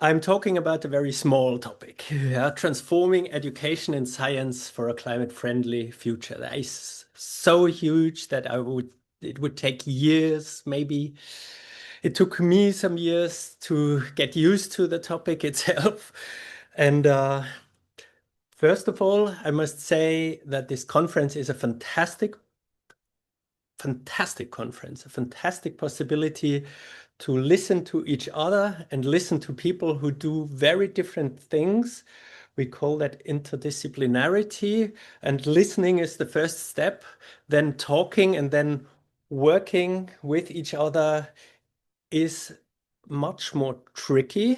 I'm talking about a very small topic, transforming education and science for a climate-friendly future. That is so huge that it would take years, maybe. It took me some years to get used to the topic itself. And first of all, I must say that this conference is a fantastic conference, a fantastic possibility to listen to each other and listen to people who do very different things. We call that interdisciplinarity, and listening is the first step. Then talking and then working with each other is much more tricky.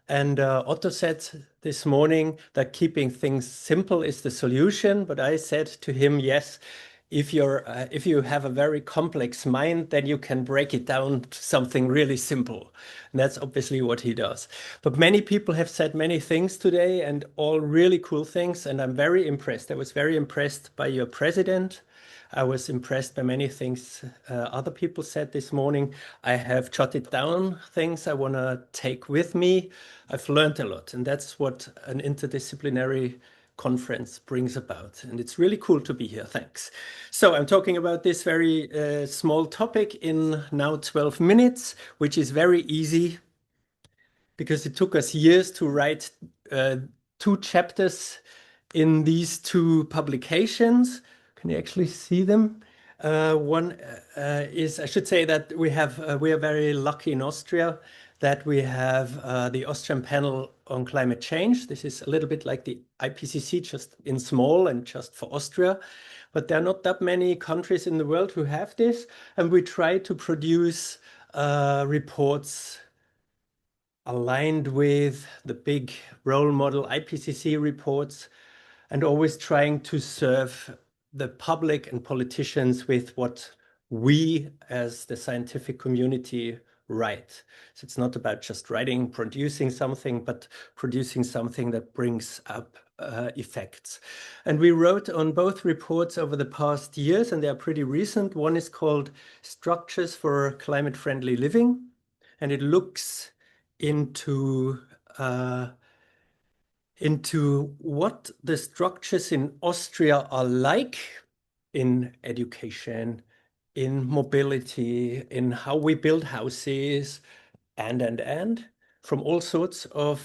And Otto said this morning that keeping things simple is the solution. But I said to him, yes, if you have a very complex mind, then you can break it down to something really simple. And that's obviously what he does. But many people have said many things today and all really cool things. And I'm very impressed. I was very impressed by your president. I was impressed by many things other people said this morning. I have jotted down things I want to take with me. I've learned a lot, and that's what an interdisciplinary conference brings about. And it's really cool to be here. Thanks. So I'm talking about this very small topic in now 12 minutes, which is very easy because it took us years to write 2 chapters in these 2 publications. Can you actually see them? One is, I should say that we are very lucky in Austria that we have the Austrian panel on climate change. This is a little bit like the IPCC, just in small and just for Austria. But there are not that many countries in the world who have this. And we try to produce reports aligned with the big role model IPCC reports, and always trying to serve the public and politicians with what we as the scientific community write. So it's not about just writing, producing something, but producing something that brings up effects. And we wrote on both reports over the past years, and they are pretty recent. One is called Structures for Climate-Friendly Living, and it looks into what the structures in Austria are like in education, in mobility, in how we build houses, and from all sorts of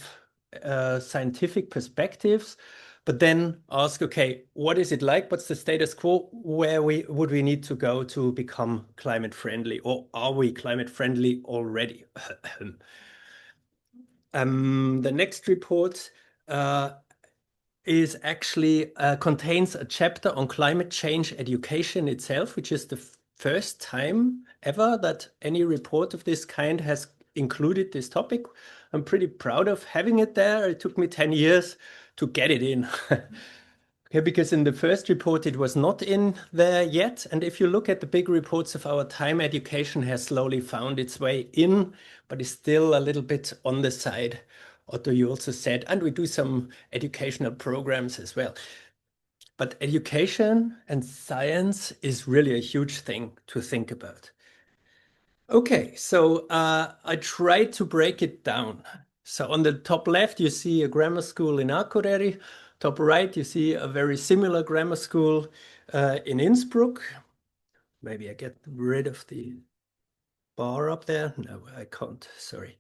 scientific perspectives. But then ask, okay, what is it like? What's the status quo? Where would we need to go to become climate friendly, or are we climate friendly already? The next report is actually contains a chapter on climate change education itself, which is the first time ever that any report of this kind has included this topic. I'm pretty proud of having it there. It took me 10 years to get it in. Okay, because in the first report it was not in there yet. And if you look at the big reports of our time, education has slowly found its way in, but is still a little bit on the side. Otto, you also said, and we do some educational programs as well. But education and science is really a huge thing to think about. Okay, so I tried to break it down. So on the top left, you see a grammar school in Akureyri. Top right, you see a very similar grammar school in Innsbruck. Maybe I get rid of the bar up there. No, I can't, sorry.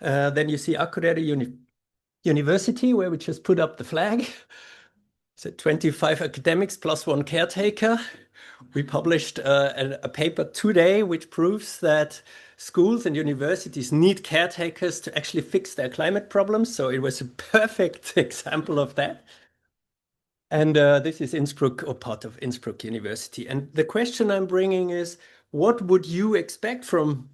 Then you see Akureyri University, where we just put up the flag. So 25 academics plus 1 caretaker. We published a paper today which proves that schools and universities need caretakers to actually fix their climate problems. So it was a perfect example of that. And this is Innsbruck, or part of Innsbruck University. And the question I'm bringing is, what would you expect from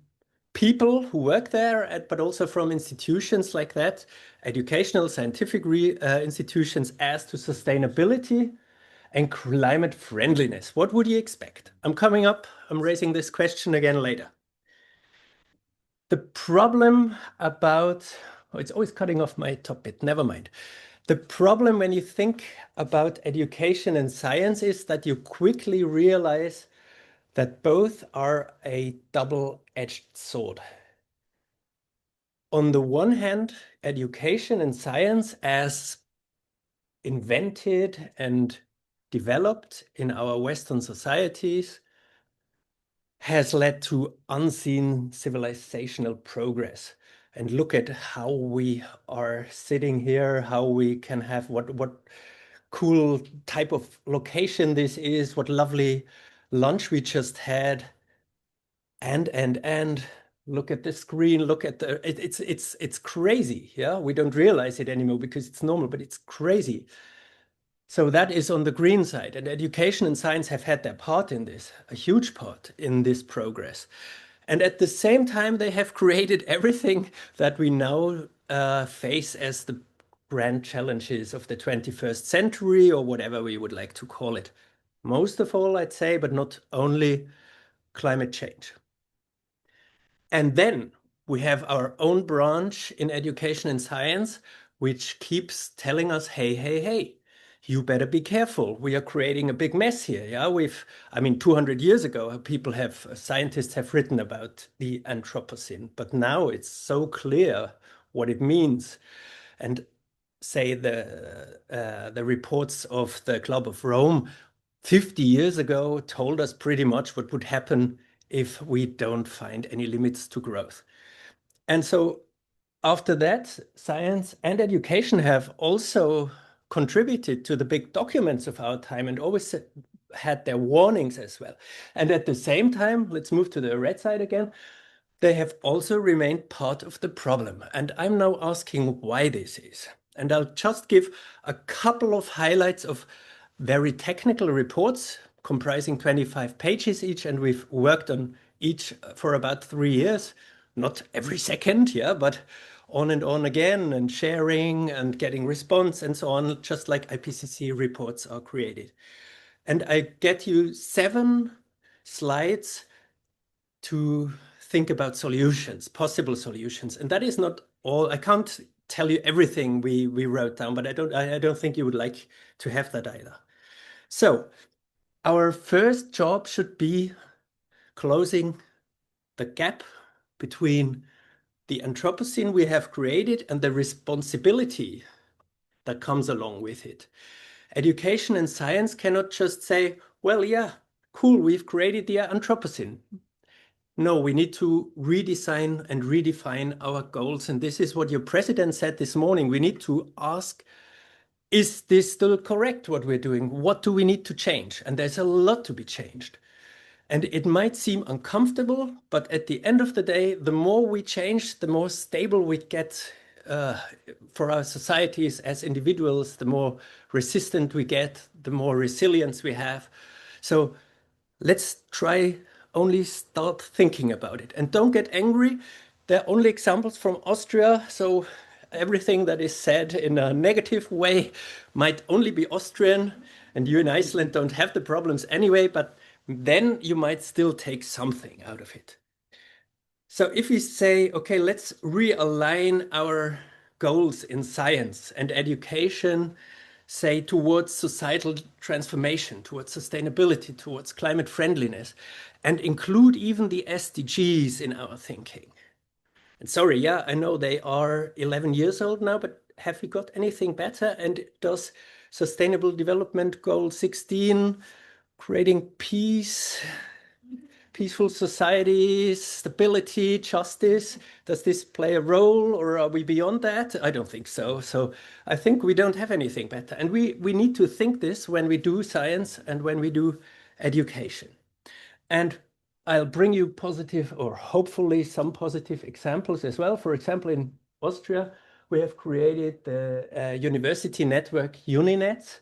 people who work there, but also from institutions like that, educational, scientific institutions, as to sustainability and climate friendliness? What would you expect? I'm raising this question again later. The problem about, oh, it's always cutting off my top bit, never mind. The problem when you think about education and science is that you quickly realize that both are a double-edged sword. on the one hand, education and science as invented and developed in our Western societies has led to unseen civilizational progress. And look at how we are sitting here, how we can have what cool type of location this is, what lovely lunch we just had, and look at the screen, look at the it's crazy. Yeah, we don't realize it anymore because it's normal, but it's crazy. So that is on the green side, and education and science have had their part in this, a huge part in this progress. And at the same time, they have created everything that we now face as the grand challenges of the 21st century, or whatever we would like to call it. Most of all, I'd say, but not only, climate change. And then we have our own branch in education and science, which keeps telling us, hey, hey, hey, you better be careful. We are creating a big mess here. Yeah, I mean, 200 years ago, scientists have written about the Anthropocene, but now it's so clear what it means. And say the reports of the Club of Rome 50 years ago told us pretty much what would happen if we don't find any limits to growth. And so after that, science and education have also contributed to the big documents of our time and always had their warnings as well. And at the same time, let's move to the red side again, they have also remained part of the problem. And I'm now asking why this is. And I'll just give a couple of highlights of very technical reports comprising 25 pages each, and we've worked on each for about 3 years. Not every second, yeah, but on and on again, and sharing and getting response and so on, just like IPCC reports are created. And I get you 7 slides to think about solutions, possible solutions. And that is not all. I can't tell you everything we wrote down, but I don't think you would like to have that either. So our first job should be closing the gap between the Anthropocene we have created and the responsibility that comes along with it. Education and science cannot just say, well, yeah, cool, we've created the Anthropocene. No, we need to redesign and redefine our goals. And this is what your president said this morning. We need to ask, is this still correct, what we're doing? What do we need to change? And there's a lot to be changed. And it might seem uncomfortable, but at the end of the day, the more we change, the more stable we get for our societies as individuals, the more resistant we get, the more resilience we have. So let's try only start thinking about it. And don't get angry. They're only examples from Austria. So everything that is said in a negative way might only be Austrian. And you in Iceland don't have the problems anyway, but then you might still take something out of it. So if we say, okay, let's realign our goals in science and education, say towards societal transformation, towards sustainability, towards climate friendliness, and include even the SDGs in our thinking. And sorry, yeah, I know they are 11 years old now, but have we got anything better? And does Sustainable Development Goal 16, creating peace, peaceful societies, stability, justice, does this play a role, or are we beyond that? I don't think so. So I think we don't have anything better. And we need to think this when we do science and when we do education. And I'll bring you positive, or hopefully some positive examples as well. For example, in Austria, we have created the university network UNINET.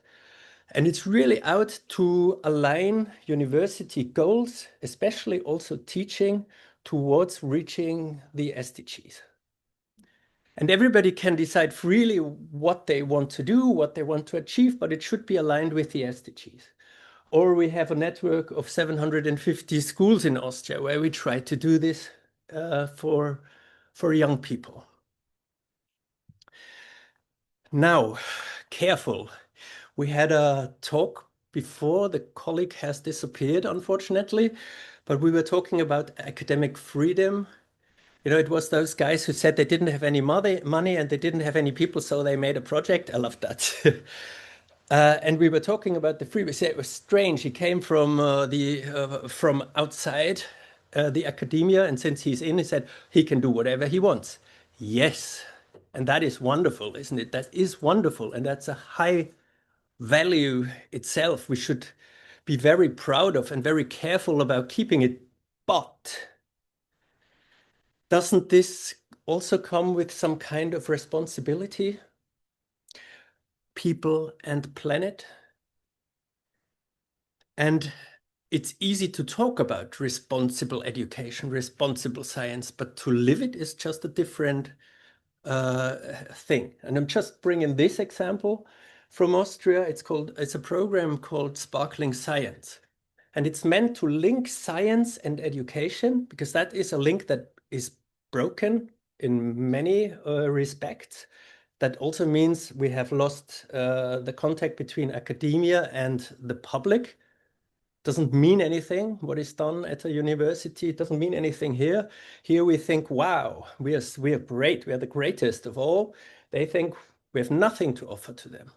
And it's really out to align university goals, especially also teaching, towards reaching the SDGs. And everybody can decide freely what they want to do, what they want to achieve, but it should be aligned with the SDGs. Or we have a network of 750 schools in Austria where we try to do this for young people. Now, careful. We had a talk before. The colleague has disappeared, unfortunately, but we were talking about academic freedom It was those guys who said they didn't have any money and they didn't have any people, so they made a project. I love that. And we were talking about the free. We said it was strange. He came from outside the academia, and since he's in, he said he can do whatever he wants. Yes, and that is wonderful, isn't it? That is wonderful, and that's a high value itself. We should be very proud of and very careful about keeping it. But doesn't this also come with some kind of responsibility? People and planet. And it's easy to talk about responsible education, responsible science, but to live it is just a different thing. And I'm just bringing this example from Austria. It's a program called Sparkling Science. And it's meant to link science and education, because that is a link that is broken in many respects. That also means we have lost the contact between academia and the public. Doesn't mean anything what is done at a university. It doesn't mean anything here. Here we think, wow, we are great. We are the greatest of all. They think we have nothing to offer to them.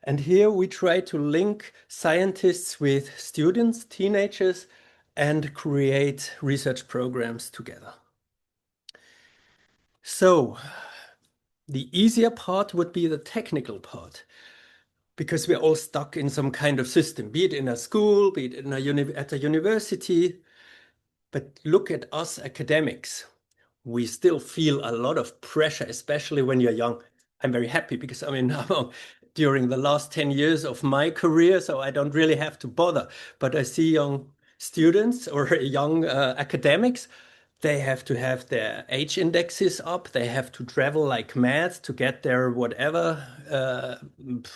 And here we try to link scientists with students, teenagers, and create research programs together. So the easier part would be the technical part, because we're all stuck in some kind of system, be it in a school, be it at a university. But look at us academics. We still feel a lot of pressure, especially when you're young. I'm very happy because I'm during the last 10 years of my career, so I don't really have to bother. But I see young students or young academics, they have to have their age indexes up. They have to travel like mad to get their whatever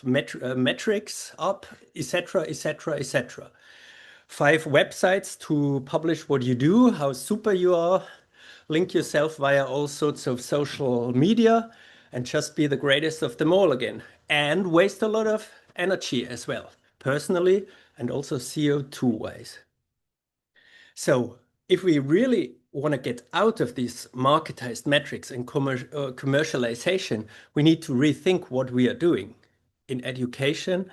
metrics up, etc., etc., etc. 5 websites to publish what you do, how super you are, link yourself via all sorts of social media, and just be the greatest of them all again. And waste a lot of energy as well, personally and also CO2 wise. So if we really want to get out of these marketized metrics and commercialization, we need to rethink what we are doing in education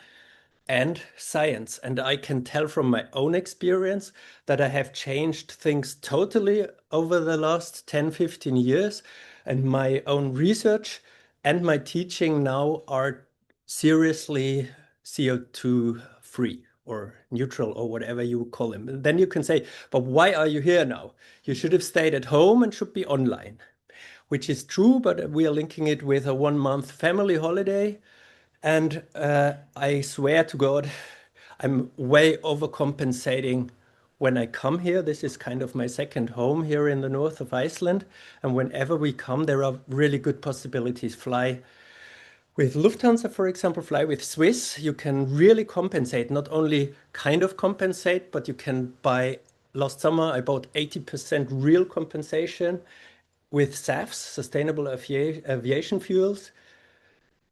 and science. And I can tell from my own experience that I have changed things totally over the last 10, 15 years. And my own research and my teaching now are seriously CO2 free or neutral or whatever you call them. And then you can say, but why are you here now? You should have stayed at home and should be online, which is true, but we are linking it with a 1-month family holiday. And I swear to God, I'm way overcompensating when I come here. This is kind of my second home here in the north of Iceland. And whenever we come, there are really good possibilities. Fly with Lufthansa, for example, fly with Swiss. You can really compensate, not only kind of compensate, but you can buy. Last summer, I bought 80% real compensation with SAFs, Sustainable Aviation Fuels,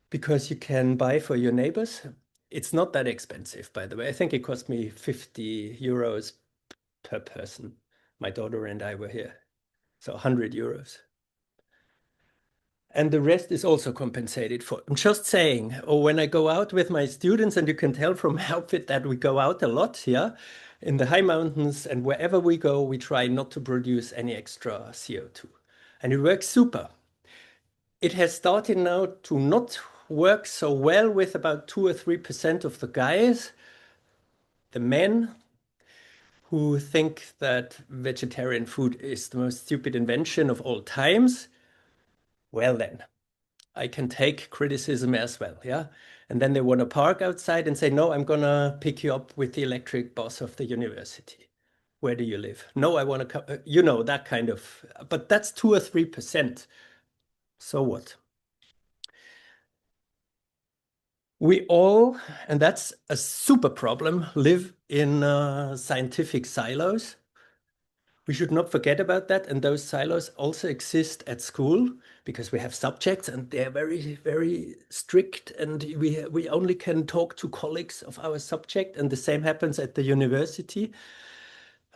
because you can buy for your neighbors. It's not that expensive, by the way. I think it cost me 50 euros per person. My daughter and I were here, so 100 euros. And the rest is also compensated for. I'm just saying, or when I go out with my students, and you can tell from my outfit that we go out a lot here in the high mountains, and wherever we go, we try not to produce any extra CO2. And it works super. It has started now to not work so well with about 2 or 3% of the guys, the men, who think that vegetarian food is the most stupid invention of all times. Well, then, I can take criticism as well, yeah? And then they want to park outside and say, no, I'm gonna pick you up with the electric bus of the university. Where do you live? No, I want to come, that kind of, but that's 2 or 3%. So what? We all, and that's a super problem, live in scientific silos. We should not forget about that. And those silos also exist at school because we have subjects and they're very, very strict. And we only can talk to colleagues of our subject. And the same happens at the university.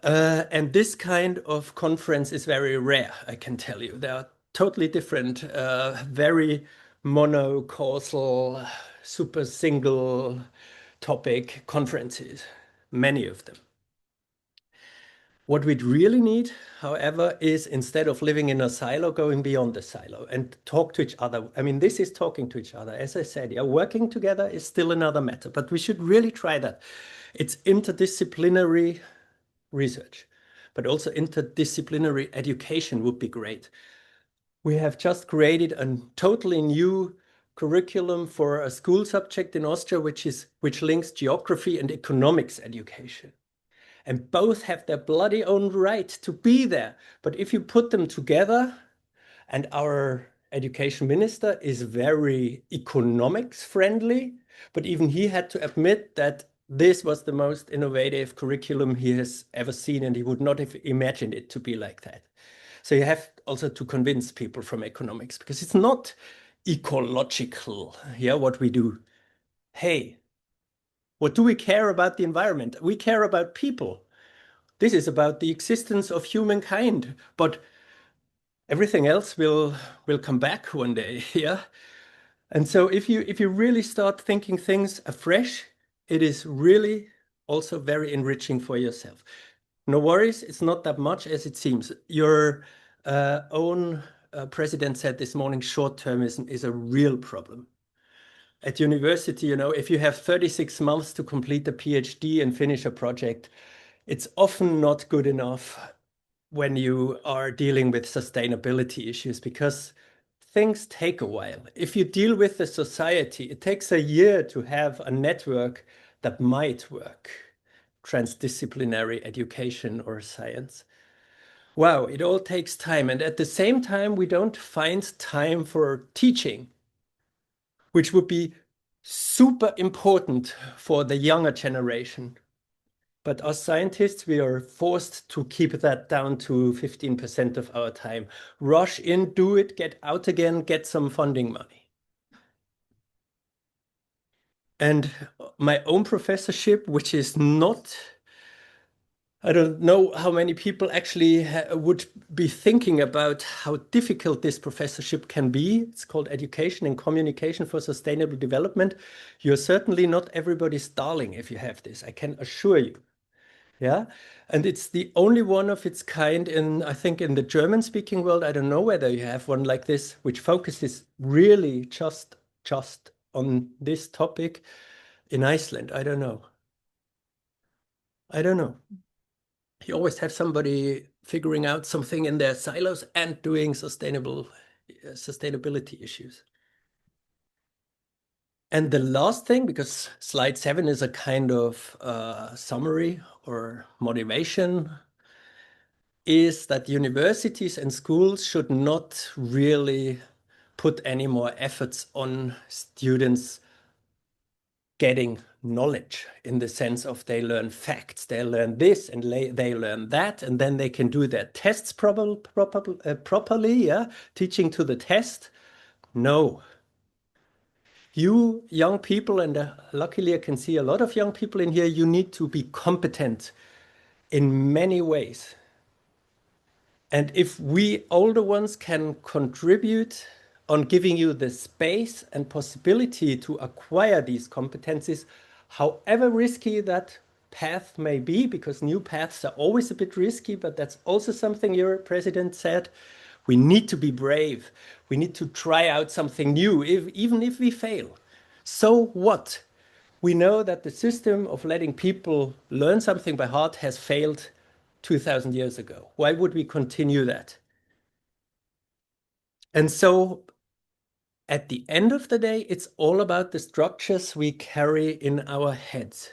And this kind of conference is very rare, I can tell you. They are totally different, very monocausal, super single topic conferences, many of them. What we'd really need, however, is instead of living in a silo, going beyond the silo and talk to each other. I mean, this is talking to each other. As I said, yeah, working together is still another matter, but we should really try that. It's interdisciplinary research, but also interdisciplinary education would be great. We have just created a totally new curriculum for a school subject in Austria, which links geography and economics education. And both have their bloody own right to be there. But if you put them together, and our education minister is very economics friendly, but even he had to admit that this was the most innovative curriculum he has ever seen, and he would not have imagined it to be like that. So you have also to convince people from economics, because it's not ecological, yeah, what we do. Hey, what do we care about the environment? We care about people. This is about the existence of humankind, but everything else will come back one day, yeah? And so if you really start thinking things afresh, it is really also very enriching for yourself. No worries, it's not that much as it seems. Your own president said this morning, short-termism is a real problem. At university, if you have 36 months to complete a PhD and finish a project, it's often not good enough when you are dealing with sustainability issues, because things take a while. If you deal with the society, it takes a year to have a network that might work. Transdisciplinary education or science. Wow, it all takes time. And at the same time, we don't find time for teaching, which would be super important for the younger generation. But as scientists, we are forced to keep that down to 15% of our time. Rush in, do it, get out again, get some funding money. And my own professorship, which is not, I don't know how many people actually would be thinking about how difficult this professorship can be. It's called Education and Communication for Sustainable Development. You're certainly not everybody's darling if you have this, I can assure you. Yeah, and it's the only one of its kind in, I think, in the German-speaking world. I don't know whether you have one like this, which focuses really just on this topic in Iceland. I don't know. I don't know. You always have somebody figuring out something in their silos and doing sustainability issues. And the last thing, because slide 7 is a kind of summary or motivation, is that universities and schools should not really put any more efforts on students getting knowledge, in the sense of they learn facts, they learn this and they learn that, and then they can do their tests properly, yeah, teaching to the test. No. You young people, and luckily I can see a lot of young people in here, you need to be competent in many ways. And if we older ones can contribute on giving you the space and possibility to acquire these competencies, however risky that path may be, because new paths are always a bit risky, but that's also something your president said. We need to be brave. We need to try out something new, even if we fail. So what? We know that the system of letting people learn something by heart has failed 2000 years ago. Why would we continue that? And so at the end of the day, it's all about the structures we carry in our heads.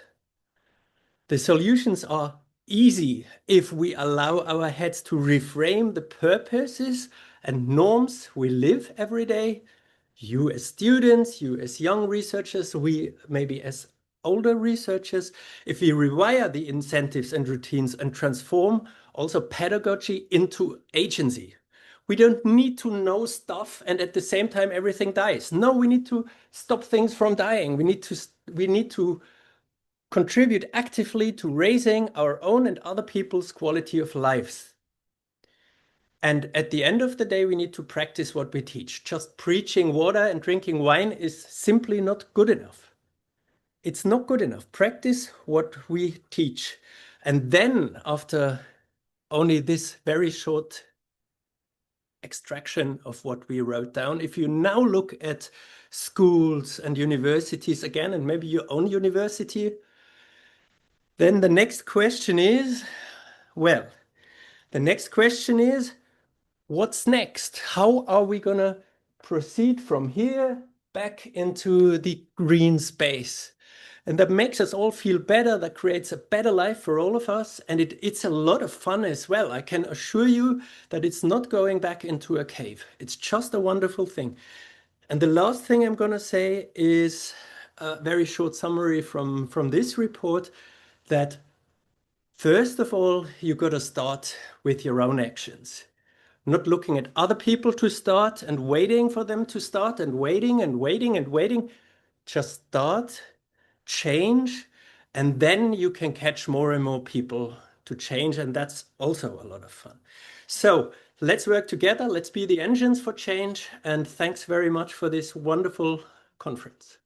The solutions are easy if we allow our heads to reframe the purposes and norms we live every day. You as students, you as young researchers, we maybe as older researchers, if we rewire the incentives and routines and transform also pedagogy into agency. We don't need to know stuff and at the same time everything dies. No, we need to stop things from dying. We need to contribute actively to raising our own and other people's quality of lives. And at the end of the day, we need to practice what we teach. Just preaching water and drinking wine is simply not good enough. It's not good enough. Practice what we teach. And then after only this very short extraction of what we wrote down, if you now look at schools and universities again, and maybe your own university, then the next question is, well, the next question is, what's next? How are we going to proceed from here back into the green space? And that makes us all feel better. That creates a better life for all of us. And it's a lot of fun as well. I can assure you that it's not going back into a cave. It's just a wonderful thing. And the last thing I'm going to say is a very short summary from this report, that first of all, you got to start with your own actions. Not looking at other people to start and waiting for them to start and waiting and waiting and waiting. Just start, change, and then you can catch more and more people to change. And that's also a lot of fun. So let's work together. Let's be the engines for change. And thanks very much for this wonderful conference.